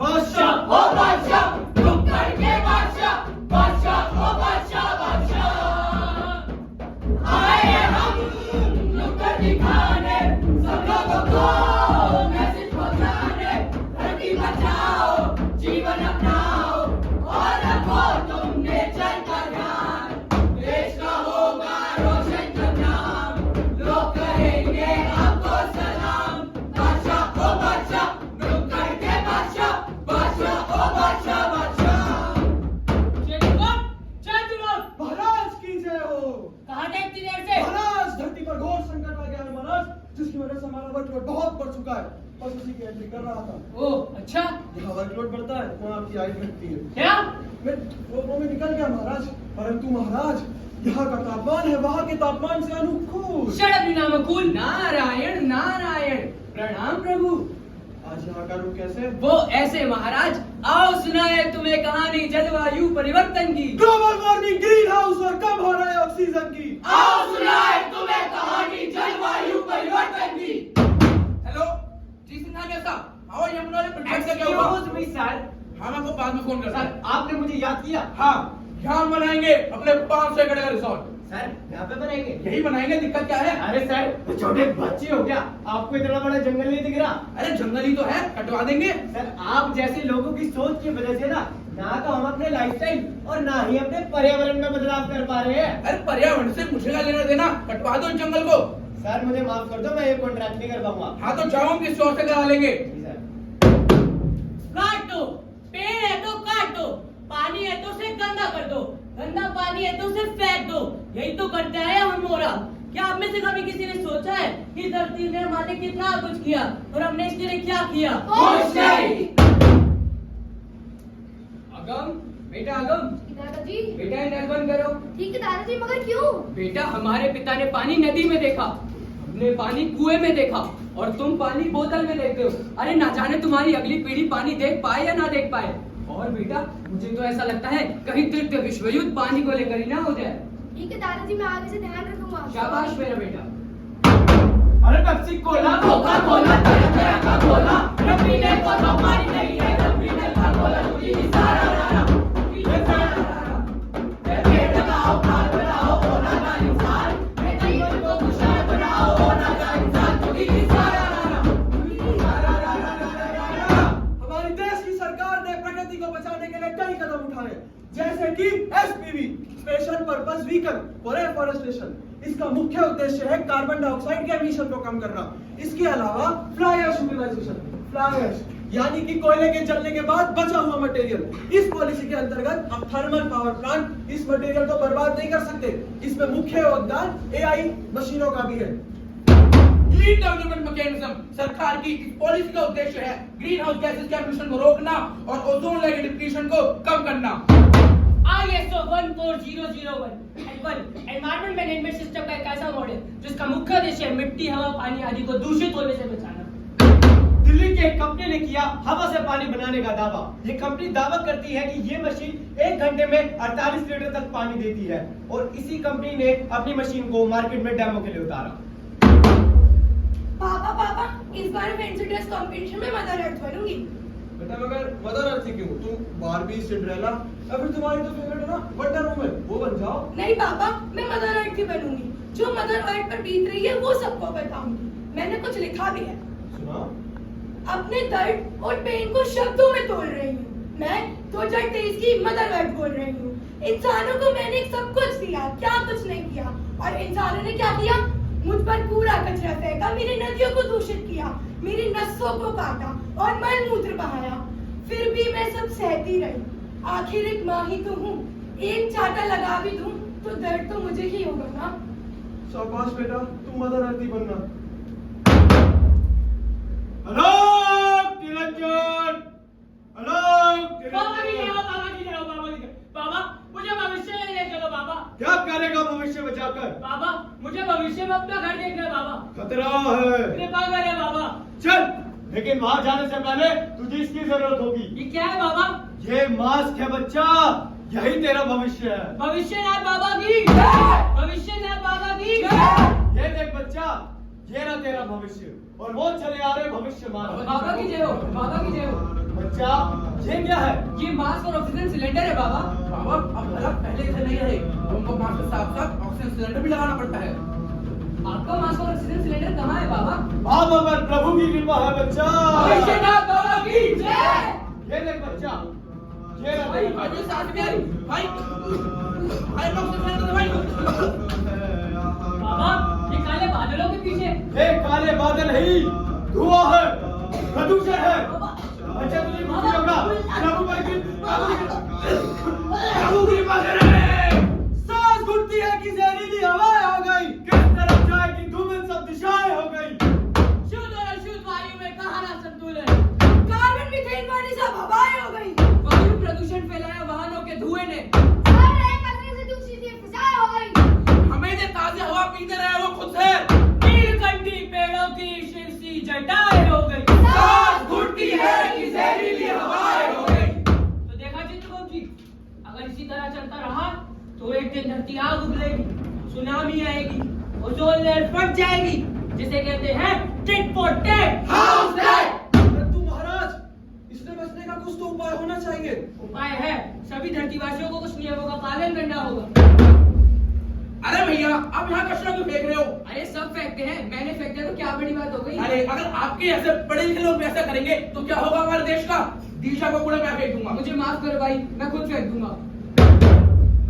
बादशाह ओ बादशाह, रुक करके बादशाह, बादशाह ओ बादशाह, बादशाह आए हम नुक्कड़ दिखाने, सब लोगों को मैसेज पहुंचाने। धरती बचाओ, जीवन अपनाओ और रखो तुम नेचर का ध्यान। देश का होगा रोशन जब नाम, लोग कहेंगे आपको सलाम। बादशाह ओ बादशाह, रुक करके बादशाह, बादशाह ओ बादशाह, बादशाह। महाराज की जय हो। कहाँ थे इतनी देर से? महाराज, धरती पर घोर संकट आ गया है महाराज, जिसकी वजह से हमारा वर्कलोड बहुत बढ़ चुका है। बस उसी की एंट्री कर रहा था। ओह अच्छा। यहाँ वर्कलोड बढ़ता है वहाँ आपकी आयु घटती है। क्या? वो में निकल गया महाराज, परंतु महाराज यहाँ का तापमान है वहाँ के तापमान से अनुकूल। शरद नामकुल। नारायण नारायण, प्रणाम प्रभु। आज यहाँ का रुख कैसे? वो ऐसे महाराज, आओ सुनाए तुम्हें कहानी जलवायु परिवर्तन की। ग्लोबल वार्मिंग, ग्रीन हाउस और कम हो रहे ऑक्सीजन की। आओ सुनाए तुम्हें कहानी जलवायु परिवर्तन की। हेलो जी सिंघानिया साहब, हाउ आर यू प्रोटेक्ट कर क्या हुआ? Excuse me, sir। हम आपको बाद में फोन कर सर आपने मुझे याद किया। हाँ, यहाँ बनाएंगे अपने 500 एकड़ का रिसोर्ट। सर यहाँ पे बनाएंगे? यही बनाएंगे, दिक्कत क्या है? अरे सर तो छोटे बच्चे हो क्या, आपको इतना बड़ा जंगल नहीं दिख रहा? अरे जंगल ही तो है, कटवा देंगे। सर आप जैसे लोगों की सोच की वजह से ना तो हम अपने लाइफस्टाइल और ना ही अपने पर्यावरण में बदलाव कर पा रहे हैं। अरे पर्यावरण से मुझे क्या लेना देना, कटवा दो इस जंगल को। सर मुझे माफ कर दो, मैं ये कॉन्ट्रैक्ट नहीं कर पाऊंगा। हाँ तो जाओ किस शोर से करा लेंगे। जी सर। काटो, पेड़ है तो काटो, पानी है तो उसे गंदा कर दो, गंदा पानी है तो उसे फेंक दो। यही तो करता है हमारा। क्या आप में से कभी किसी ने सोचा है कि धरती ने हमारे कितना कुछ किया और हमने इसके लिए क्या किया? कुछ नहीं। अगम, बेटा अगम, दादाजी। बेटा ये नल बंद करो। ठीक है दादाजी, मगर क्यों? बेटा हमारे पिता ने पानी नदी में देखा, हमने पानी कुएं में देखा और तुम पानी बोतल में देखते हो। अरे ना जाने तुम्हारी अगली पीढ़ी पानी देख पाए या ना देख पाए। और बेटा मुझे तो ऐसा लगता है कहीं तृतीय विश्व युद्ध पानी को लेकर ही ना हो जाए। ठीक है दादाजी, मैं आगे से ध्यान रखूंगा। शाबाश मेरा बेटा। अरे पेप्सी कोला, कोका कोला, तेरा का कोला, रबी ने को तो पानी नहीं है, रबी ने का कोला तुझी सारा रारा, ये सारा रारा, ये पेड़ लगाओ, खाल बनाओ, होना ना इंसान, ये जीवन को खुशहाल बनाओ, होना ना इंसान, तुझी सारा रारा, सारा रारा रारा। हमारी देश की सरकार ने प्रकृति को बचाने के लिए कई कदम उठाए, जैसे कि SPV, special purpose vehicle for afforestation. इसका मुख्य उद्देश्य है कार्बन डाइऑक्साइड के एमिशन को कम करना। इसके अलावा fly ash utilisation, fly ash यानी कि कोयले के जलने के बाद बचा हुआ मटेरियल। इस पॉलिसी के अंतर्गत हम थर्मल पावर प्लांट इस मटेरियल को बर्बाद नहीं कर सकते। इसमें मुख्य योगदान एआई मशीनों का भी है। ग्रीन डेवलपमेंट मैकेनिज्म सरकार की इस पॉलिसी का उद्देश्य है ग्रीन हाउस गैसेस के एमिशन को रोकना और ओजोन लेयर डिप्लीशन को कम करना। ISO 14001 एनवायरमेंट मैनेजमेंट सिस्टम का एक ऐसा मॉडल जिसका मुख्य उद्देश्य है मिट्टी, हवा, पानी आदि को दूषित होने से बचाना। दिल्ली की एक कंपनी ने किया हवा से पानी बनाने का दावा। ये कंपनी दावा करती है कि ये मशीन 1 घंटे में 48 लीटर तक पानी देती है और इसी कंपनी ने अपनी मशीन को मार्केट में डेमो के लिए उतारा। पापा, इस बार फैंसी ड्रेस कंपटीशन में मदर अर्थ बनूंगी। बेटा मगर मदर अर्थ क्यों? तुम बारबी, सिंड्रेला या फिर तुम्हारी तो फेवरेट है ना वंडर वुमन, वो बन जाओ। नहीं पापा, मैं मदर अर्थ ही बनूंगी। जो मदर अर्थ पर बीत रही है वो सबको बताऊंगी। मैंने कुछ लिखा भी है। सुना? अपने दर्द और पेन को शब्दों में तोड़ रही हूँ। मैं 2023 की मदर अर्थ बोल रही हूँ। इंसानों को मैंने सब कुछ दिया, क्या कुछ नहीं किया। और इंसानों ने क्या किया? मुझ पर कूड़ा कचरा फेंका, मेरी नदियों को दूषित किया, मेरी नसों को काटा और मल मूत्र बहाया। फिर भी मैं सब सहती रही। आखिर एक माँ ही तो हूँ। एक चाटा लगा भी दूं तो दर्द तो मुझे ही होगा ना। शाबाश बेटा, तुम मदर अर्थ ही बनना। हेलो निरंजन, हेलो बाबा जी जाओ, बाबा जी जाओ, बाबा जी जाओ। बाबा मुझे भविष्य में ले चलो बाबा। क्या करेगा भविष्य बचाकर? बाबा मुझे भविष्य में अपना घर देखना है बाबा। खतरा है। कृपा करें बाबा। चल, लेकिन वहां जाने से पहले तुझे इसकी जरूरत होगी। ये क्या है बाबा? ये मास्क है बच्चा, यही तेरा भविष्य है। भविष्यनाथ बाबा की, भविष्यनाथ बाबा की। ये देख बच्चा, ये ना तेरा भविष्य और वो चले आ रहे भविष्यवाणी। बाबा की जय हो, बाबा की जय हो। बच्चा ये क्या है? ये मास्क और ऑक्सीजन सिलेंडर है बाबा। बाबा अब अलग पहले से नहीं रहे, उनको मास्क के साथ साथ ऑक्सीजन सिलेंडर भी लगाना पड़ता है। आपका मास्क और ऑक्सीजन सिलेंडर कहाँ है बाबा? बाबा पर प्रभु की कृपा है बच्चा। भविष्यनाथ बाबा की जय। ये देख बच्चा, ये ना भाई देख। भाई साथ में भाई भाई ऑक्सीजन सिलेंडर भाई। बाबा ये काले बादलों के पीछे ये काले बादल नहीं, धुआं है, प्रदूषण है। बच्चा तुझे कुछ नहीं होगा। प्रभु पर प्रभु की कृपा करे। सांस घुटती है कि जहरीली हवाएं हो गई, किस तरफ जाए कि धूमिल सब दिशाएं हो गई। शुद्ध और अशुद्ध वायु में कहाँ ना संतुलन। कार्बन मीथेन वाली सब हवाएं हो गई। वायु प्रदूषण फैलाया वाहनों के धुएं ने। सारे कचरे से दूषित ये फिजाएं हो गई। हमें जो ताज़ी हवा पीते रहे वो खुद से नीलकंठी पेड़ों की शीर्षी जटाएं हो गई। सांस घुटती है कि जहरीली हवाएं हो गई। तो देखा चित्रगुप्त जी, अगर इसी तरह चलता रहा तो एक दिन धरती आग उगलेगी, सुनामी आएगी, ओजोन लेयर फट जाएगी, जिसे कहते हैं टिट फॉर टैट। परंतु महाराज, इससे बचने का कुछ तो उपाय होना चाहिए। उपाय है, सभी धरतीवासियों को कुछ नियमों का पालन करना होगा। अरे भैया आप यहाँ कचरा क्यों फेंक रहे हो? अरे सब फेंकते हैं, मैंने फेंका तो क्या बड़ी बात हो गई? अरे अगर आपके ऐसे पढ़े लिखे लोग ऐसा करेंगे तो क्या होगा हमारे देश का? दिशा को कूड़ा मैं फेंक दूंगा। मुझे माफ करो भाई, मैं खुद फेंक दूंगा।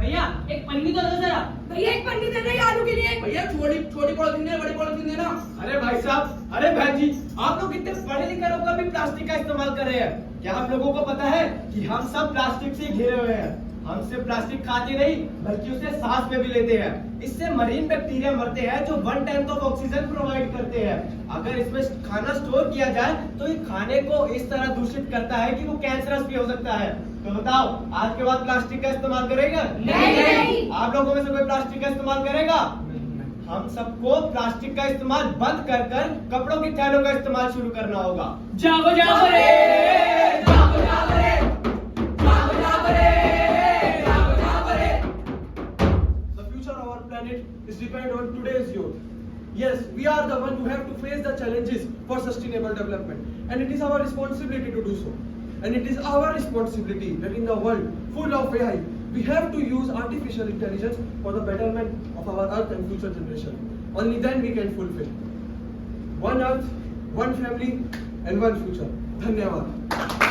भैया एक पन्नी तो दो जरा। भैया एक पंडित है ना आलू के लिए। भैया छोटी छोटी पॉलिथीन है, बड़ी पॉलिथीन है ना। अरे भाई साहब, अरे बहन जी, आप लोग इतने पढ़े लिखे लोग का भी प्लास्टिक का इस्तेमाल कर रहे हैं। क्या आप लोगों को पता है कि हम सब प्लास्टिक से घिरे हुए हैं? हम सिर्फ प्लास्टिक खाते नहीं बल्कि उसे सांस में भी लेते हैं। इससे मरीन बैक्टीरिया मरते हैं जो 1/10 ऑफ ऑक्सीजन प्रोवाइड करते हैं। अगर इसमें खाना स्टोर किया जाए तो ये खाने को इस तरह दूषित करता है कि वो कैंसरस भी हो सकता है। तो बताओ, आज के बाद प्लास्टिक का इस्तेमाल करेगा? नहीं। आप लोगों में से कोई प्लास्टिक का इस्तेमाल करेगा? हम सबको प्लास्टिक का इस्तेमाल बंद कर कर कपड़ों की थैलों का इस्तेमाल शुरू करना होगा। जागो जागो रे, जागो जागो रे, जागो जागो रे, जागो जागो रे। The future of our planet is dependent on today's youth. Yes, we are the one who have to face the challenges for sustainable development, and it is our responsibility to do so. And it is our responsibility that in the world full of AI, we have to use artificial intelligence for the betterment of our earth and future generation. Only then we can fulfill one earth, one family, and one future. Dhanyavad.